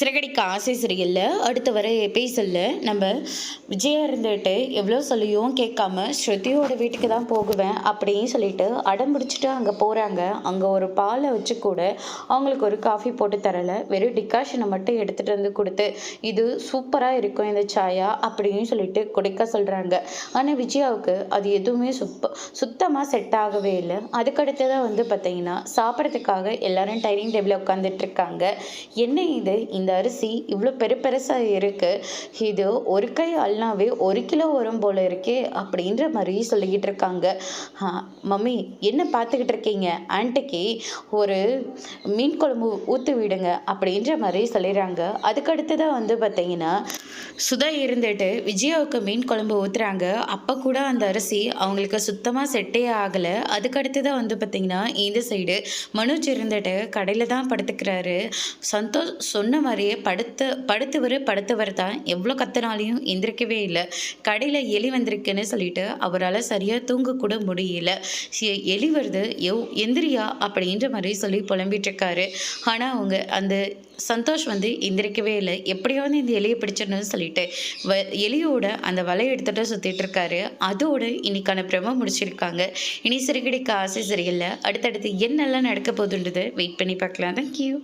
சிறகடிக்க ஆசை சரியில்லை. அடுத்து வர எபிசோடில் நம்ம விஜயா இருந்துட்டு எவ்வளோ சொல்லியும் கேட்காம ஸ்ருதியோட வீட்டுக்கு தான் போகுவேன் அப்படின்னு சொல்லிட்டு அடம் பிடிச்சிட்டு அங்கே போகிறாங்க. அங்கே ஒரு பாலை வச்சு கூட அவங்களுக்கு ஒரு காஃபி போட்டு தரலை, வெறும் டிகாஷனை மட்டும் எடுத்துகிட்டு வந்து கொடுத்து இது சூப்பராக இருக்கும் இந்த சாயா அப்படின்னு சொல்லிட்டு குடிக்க சொல்கிறாங்க. ஆனால் விஜயாவுக்கு அது எதுவுமே சுத்தமாக செட் ஆகவே இல்லை. அதுக்கடுத்து தான் பார்த்தீங்கன்னா சாப்பிட்றதுக்காக எல்லாரும் டைனிங் டேபிளில் உட்காந்துட்டு இருக்காங்க. என்ன இது, இந்த அரிசி இவ்வளோ பெருசாக இருக்குது, இது ஒரு கை அல்னாவே 1 கிலோ வரும் போல இருக்கே அப்படின்ற மாதிரி சொல்லிக்கிட்டு இருக்காங்க. மம்மி என்ன பார்த்துக்கிட்டு இருக்கீங்க, ஆன்ட்டிக்கு ஒரு மீன் குழம்பு ஊற்றி விடுங்க அப்படின்ற மாதிரி சொல்லிடுறாங்க. அதுக்கடுத்து தான் பார்த்தீங்கன்னா சுதா இருந்துட்டு விஜயாவுக்கு மீன் குழம்பு ஊற்றுறாங்க. அப்போ கூட அந்த அரிசி அவங்களுக்கு சுத்தமாக செட்டே ஆகலை. அதுக்கடுத்து தான் பார்த்தீங்கன்னா இந்த சைடு மனோஜ் இருந்துட்டு கடையில் தான் படுத்துக்கிறாரு. சந்தோஷ் சொன்ன மாதிரியே படுத்தவர் தான் எவ்வளோ கத்தினாலையும் எந்திரிக்கவே இல்லை. கடையில் எலி வந்திருக்குன்னு சொல்லிட்டு அவரால் சரியாக தூங்கக்கூட முடியல. எலி வருது எந்திரியா அப்படின்ற மாதிரி சொல்லி புலம்பிகிட்ருக்காரு. ஆனால் அவங்க அந்த சந்தோஷ் எந்திரிக்கவே இல்லை. எப்படியாவது இந்த எலியை பிடிச்சிடணும்னு சொல்லிட்டு எலியோட அந்த வலையை எடுத்துகிட்டு சுற்றிட்டு இருக்காரு. அதோடு இன்னைக்கான பிரம முடிச்சிருக்காங்க. இனி சிறுகிடிக்க ஆசை சரியில்லை. அடுத்தடுத்து என்னெல்லாம் நடக்க போகுதுன்றது வெயிட் பண்ணி பார்க்கலாம். தேங்க்யூ.